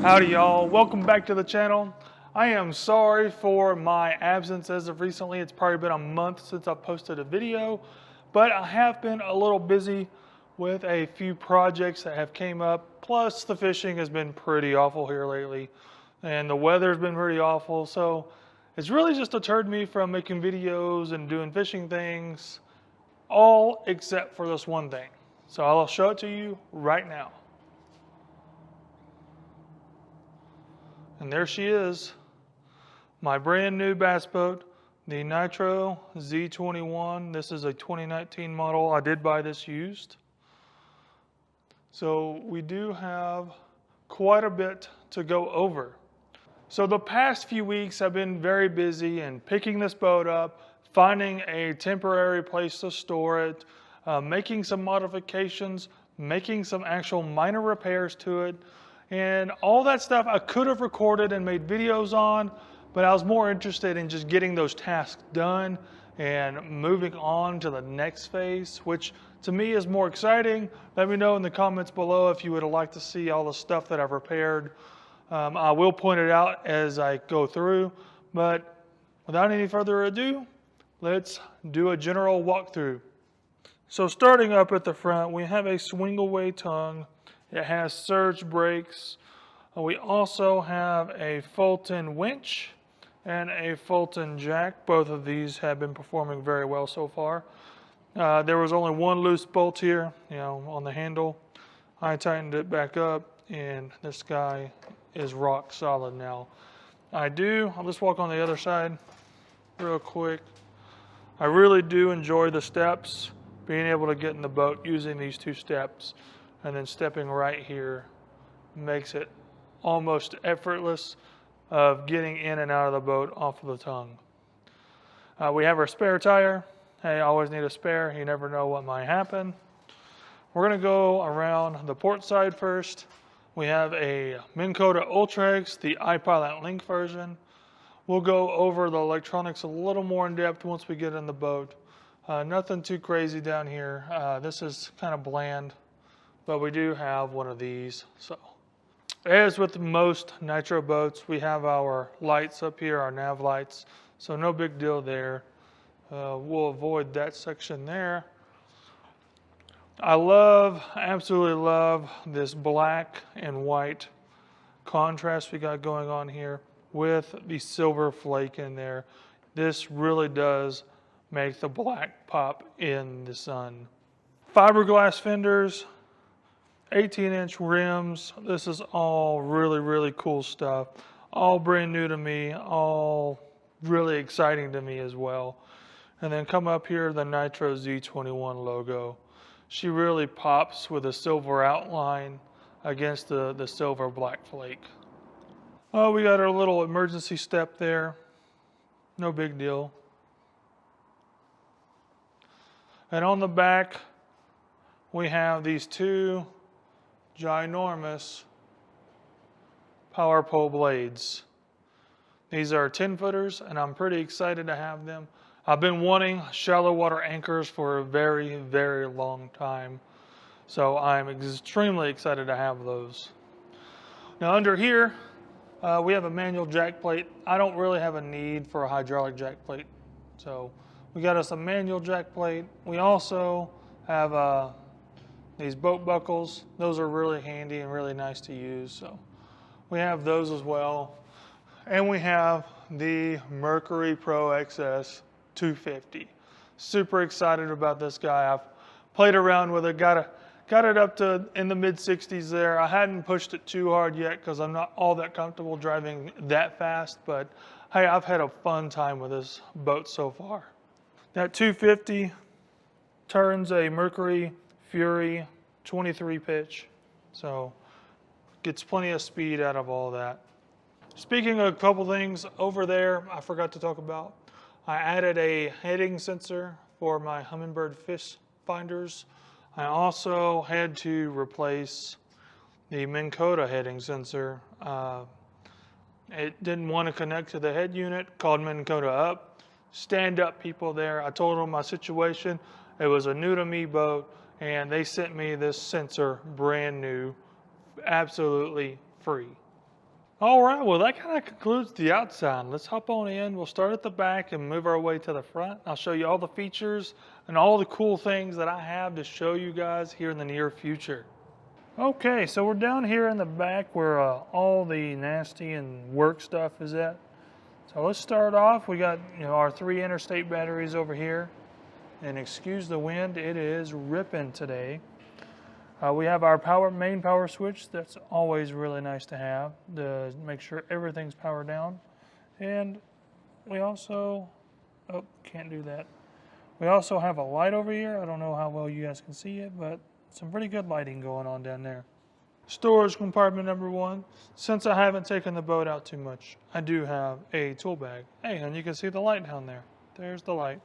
Howdy y'all, welcome back to the channel. I am sorry for my absence as of recently. It's probably been a month since I posted a video, but I have been a little busy with a few projects that have came up. Plus the fishing has been pretty awful here lately and the weather's been pretty awful. So it's really just deterred me from making videos and doing fishing things, all except for this one thing. So I'll show it to you right now. And there she is, my brand new bass boat, the Nitro Z21. This is a 2019 model. I did buy this used. So we do have quite a bit to go over. So the past few weeks I've been very busy in picking this boat up, finding a temporary place to store it, making some modifications, making some actual minor repairs to it. And all that stuff I could have recorded and made videos on, but I was more interested in just getting those tasks done and moving on to the next phase, which to me is more exciting. Let me know in the comments below if you would like to see all the stuff that I've repaired. I will point it out as I go through, but without any further ado, let's do a general walkthrough. So starting up at the front, we have a swing away tongue. It has surge brakes. We also have a Fulton winch and a Fulton jack. Both of these have been performing very well so far. There was only one loose bolt here, on the handle. I tightened it back up, and this guy is rock solid now. I'll just walk on the other side real quick. I really do enjoy the steps, being able to get in the boat using these two steps. And then stepping right here makes it almost effortless of getting in and out of the boat off of the tongue. We have our spare tire. Hey, always need a spare. You never know what might happen. We're going to go around the port side first. We have a Minn Kota Ultrex, the iPilot Link version. We'll go over the electronics a little more in depth once we get in the boat. Nothing too crazy down here. This is kind of bland. But we do have one of these. So, as with most Nitro boats, we have our lights up here, our nav lights. So no big deal there. We'll avoid that section there. I absolutely love this black and white contrast we got going on here with the silver flake in there. This really does make the black pop in the sun. Fiberglass fenders. 18-inch rims. This is all really cool stuff. All brand new to me, all really exciting to me as well. And then come up here, the Nitro Z21 logo. She really pops with a silver outline against the silver black flake. Oh, we got our little emergency step there. No big deal. And on the back, we have these two ginormous power pole blades. These are 10-footers, and I'm pretty excited to have them. I've been wanting shallow water anchors for a very long time, so I'm extremely excited to have those. Now under here, we have a manual jack plate. I don't really have a need for a hydraulic jack plate, so we got us a manual jack plate. We also have these boat buckles. Those are really handy and really nice to use. So we have those as well. And we have the Mercury Pro XS 250. Super excited about this guy. I've played around with it, got it up to in the mid 60s there. I hadn't pushed it too hard yet because I'm not all that comfortable driving that fast, but hey, I've had a fun time with this boat so far. That 250 turns a Mercury Fury 23 pitch, so gets plenty of speed out of all that. Speaking of a couple things over there, I forgot to talk about. I added a heading sensor for my Humminbird fish finders. I also had to replace the Minn Kota heading sensor. It didn't want to connect to the head unit, called Minn Kota up. Stand up people there. I told them my situation. It was a new to me boat, and they sent me this sensor brand new, absolutely free. All right, well, that kind of concludes the outside. Let's hop on in. We'll start at the back and move our way to the front. I'll show you all the features and all the cool things that I have to show you guys here in the near future. Okay, so we're down here in the back where all the nasty and work stuff is at. So let's start off. We got our 3 interstate batteries over here. And excuse the wind, it is ripping today. We have our main power switch. That's always really nice to have to make sure everything's powered down. And we also, can't do that. We also have a light over here. I don't know how well you guys can see it, but some pretty good lighting going on down there. Storage compartment number 1. Since I haven't taken the boat out too much, I do have a tool bag. Hey, and you can see the light down there. There's the light.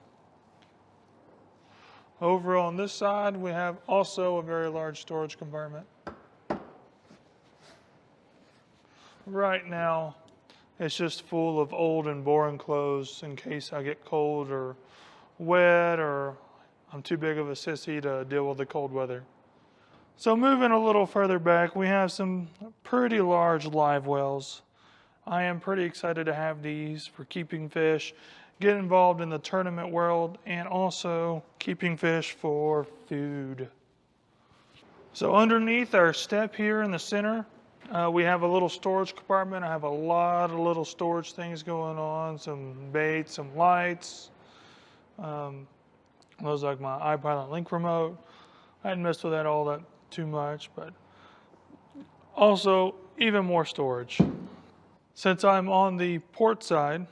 Over on this side, we have also a very large storage compartment. Right now, it's just full of old and boring clothes in case I get cold or wet or I'm too big of a sissy to deal with the cold weather. So moving a little further back, we have some pretty large live wells. I am pretty excited to have these for keeping fish, get involved in the tournament world, and also keeping fish for food. So underneath our step here in the center, we have a little storage compartment. I have a lot of little storage things going on, some bait, some lights. Those like my iPilot Link remote. I hadn't messed with that all that too much, but also even more storage. Since I'm on the port side,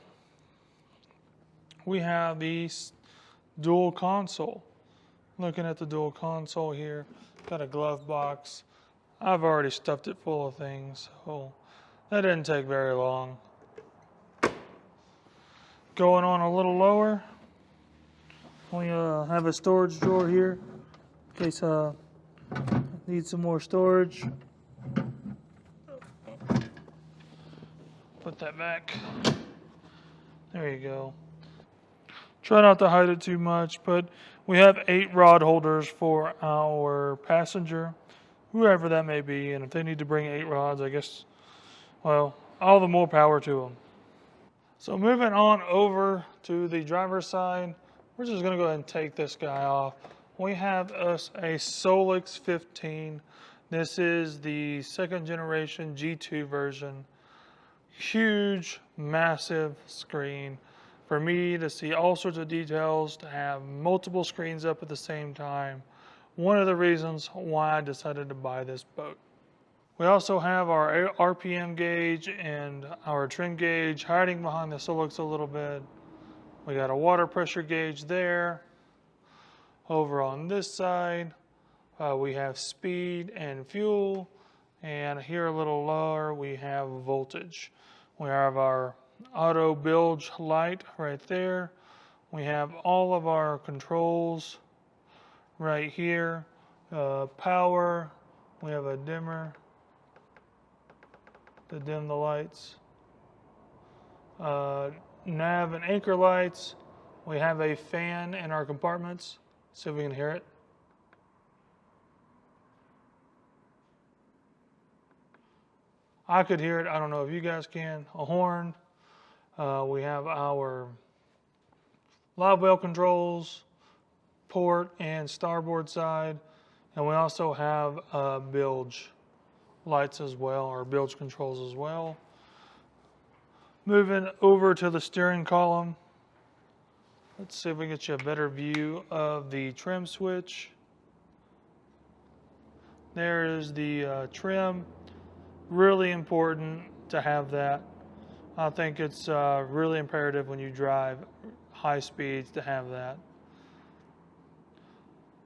we have the dual console. Looking at the dual console here, got a glove box. I've already stuffed it full of things, so that didn't take very long. Going on a little lower, we have a storage drawer here in case I need some more storage. Put that back. There you go. Try not to hide it too much, but we have 8 rod holders for our passenger, whoever that may be, and if they need to bring 8 rods, I guess, well, all the more power to them. So moving on over to the driver's side, we're just going to go ahead and take this guy off. We have us a Solix 15. This is the 2nd generation G2 version. Huge, massive screen. For me to see all sorts of details, to have multiple screens up at the same time. One of the reasons why I decided to buy this boat. We also have our RPM gauge and our trim gauge hiding behind the Solix a little bit. We got a water pressure gauge there. Over on this side, we have speed and fuel. And here a little lower, we have voltage. We have our auto bilge light right there. We have all of our controls right here. Power, we have a dimmer to dim the lights. Nav and anchor lights. We have a fan in our compartments. See if we can hear it. I could hear it. I don't know if you guys can. A horn. We have our live well controls, port and starboard side, and we also have bilge lights as well, or bilge controls as well. Moving over to the steering column, let's see if we can get you a better view of the trim switch. There is the trim. Really important to have that. I think it's really imperative when you drive high speeds to have that.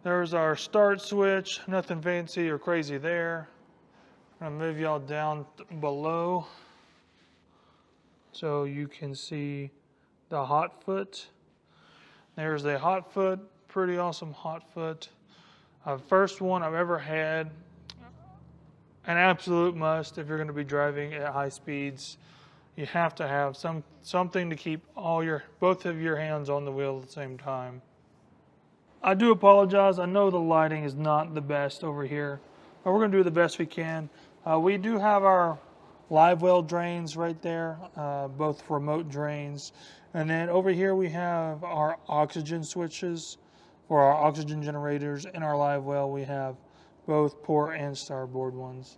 There's our start switch. Nothing fancy or crazy there. I'm going to move y'all down below so you can see the hot foot. There's the hot foot. Pretty awesome hot foot. First one I've ever had. An absolute must if you're going to be driving at high speeds. You have to have something to keep both of your hands on the wheel at the same time. I do apologize. I know the lighting is not the best over here, but we're going to do the best we can. We do have our live well drains right there, both remote drains. And then over here we have our oxygen switches for our oxygen generators. In our live well we have both port and starboard ones.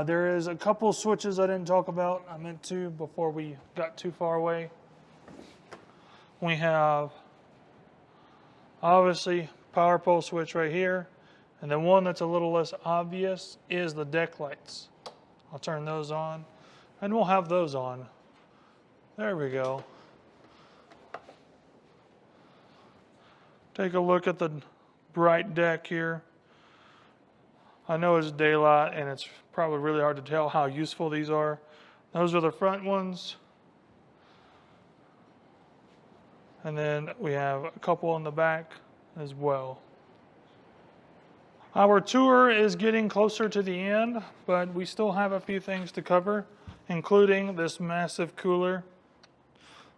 There is a couple switches I didn't talk about. I meant to before we got too far away. We have obviously power pole switch right here, and then one that's a little less obvious is the deck lights. I'll turn those on, and we'll have those on. There we go. Take a look at the bright deck here. I know it's daylight, and it's probably really hard to tell how useful these are. Those are the front ones. And then we have a couple on the back as well. Our tour is getting closer to the end, but we still have a few things to cover, including this massive cooler,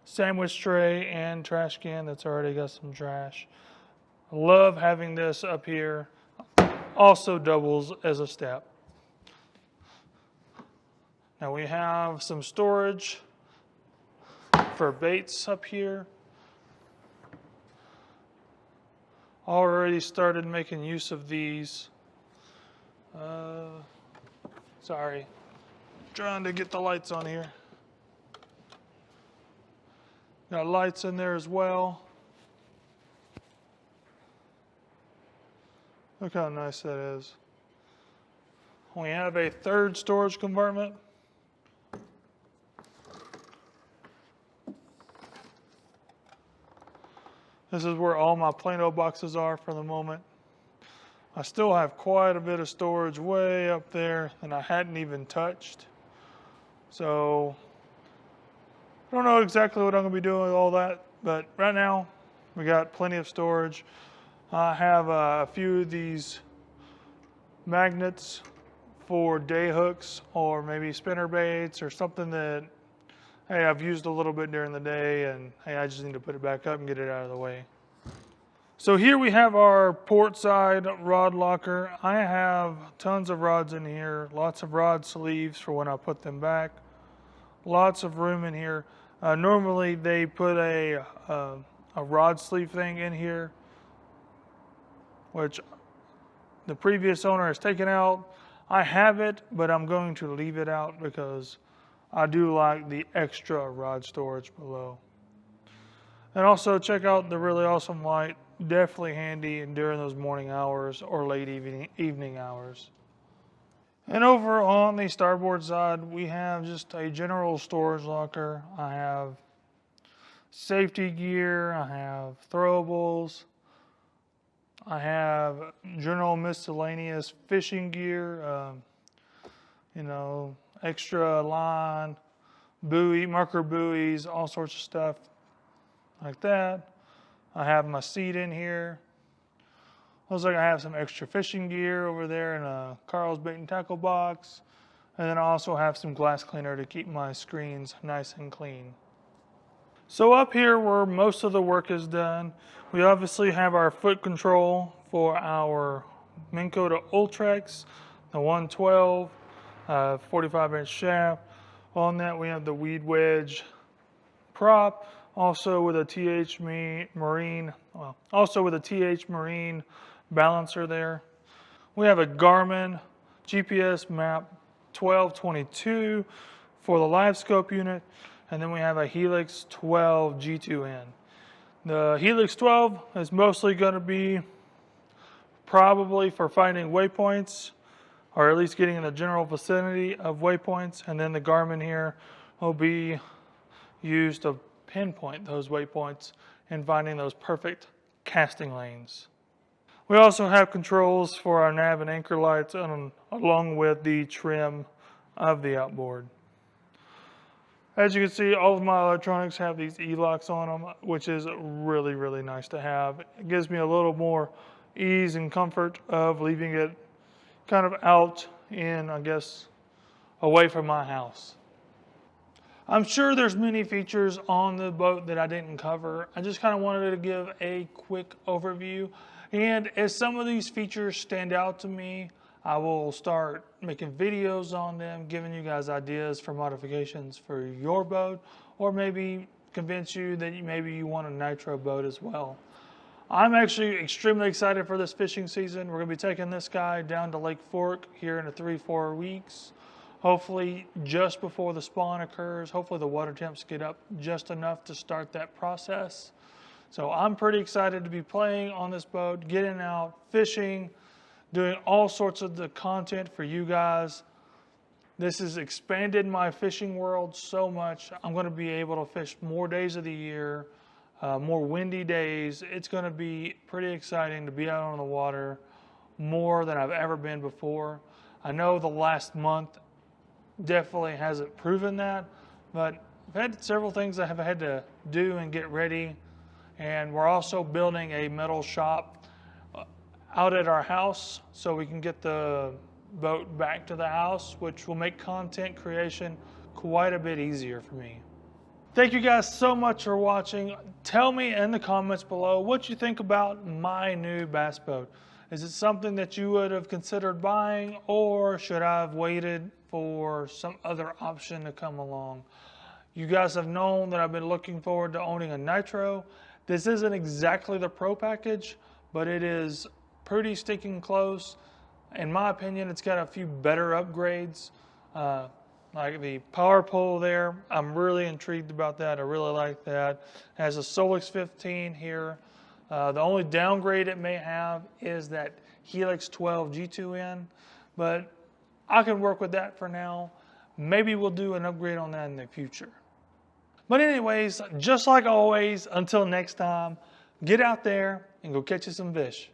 sandwich tray, and trash can that's already got some trash. I love having this up here. Also doubles as a step. Now we have some storage for baits up here. Already started making use of these. Sorry, trying to get the lights on here. Got lights in there as well. Look how nice that is. We have a third storage compartment. This is where all my Plano boxes are for the moment. I still have quite a bit of storage way up there that I hadn't even touched. So, I don't know exactly what I'm going to be doing with all that, but right now we got plenty of storage. I have a few of these magnets for day hooks or maybe spinner baits or something that, hey, I've used a little bit during the day and hey, I just need to put it back up and get it out of the way. So here we have our port side rod locker. I have tons of rods in here, lots of rod sleeves for when I put them back. Lots of room in here. Normally they put a rod sleeve thing in here, which the previous owner has taken out. I have it, but I'm going to leave it out because I do like the extra rod storage below. And also check out the really awesome light. Definitely handy during those morning hours or late evening hours. And over on the starboard side, we have just a general storage locker. I have safety gear, I have throwables, I have general miscellaneous fishing gear, extra line, buoy, marker buoys, all sorts of stuff like that. I have my seat in here. Looks like I have some extra fishing gear over there in a Carl's bait and tackle box. And then I also have some glass cleaner to keep my screens nice and clean. So up here where most of the work is done, we obviously have our foot control for our Minn Kota Ultrex, the 112, 45-inch shaft. On that we have the weed wedge prop, also with a TH Marine balancer there. We have a Garmin GPS map 1222 for the live scope unit, and then we have a Helix 12 G2N. The Helix 12 is mostly going to be probably for finding waypoints, or at least getting in the general vicinity of waypoints, and then the Garmin here will be used to pinpoint those waypoints and finding those perfect casting lanes. We also have controls for our nav and anchor lights along with the trim of the outboard. As you can see, all of my electronics have these E-locks on them, which is really, really nice to have. It gives me a little more ease and comfort of leaving it kind of out in, I guess, away from my house. I'm sure there's many features on the boat that I didn't cover. I just kind of wanted to give a quick overview. And as some of these features stand out to me, I will start making videos on them, giving you guys ideas for modifications for your boat, or maybe convince you that maybe you want a nitro boat as well. I'm actually extremely excited for this fishing season. We're going to be taking this guy down to Lake Fork here in 3-4 weeks. Hopefully just before the spawn occurs. Hopefully the water temps get up just enough to start that process. So I'm pretty excited to be playing on this boat, getting out, fishing, doing all sorts of the content for you guys. This has expanded my fishing world so much. I'm going to be able to fish more days of the year, more windy days. It's going to be pretty exciting to be out on the water more than I've ever been before. I know the last month definitely hasn't proven that, but I've had several things I have had to do and get ready. And we're also building a metal shop out at our house so we can get the boat back to the house, which will make content creation quite a bit easier for me. Thank you guys so much for watching. Tell me in the comments below what you think about my new bass boat. Is it something that you would have considered buying, or should I have waited for some other option to come along? You guys have known that I've been looking forward to owning a nitro. This isn't exactly the pro package, but it is pretty stinking close. In my opinion, it's got a few better upgrades. Like the power pole there, I'm really intrigued about that. I really like that. It has a Solix 15 here. The only downgrade it may have is that Helix 12 G2N, but I can work with that for now. Maybe we'll do an upgrade on that in the future. But anyways, just like always, until next time, get out there and go catch you some fish.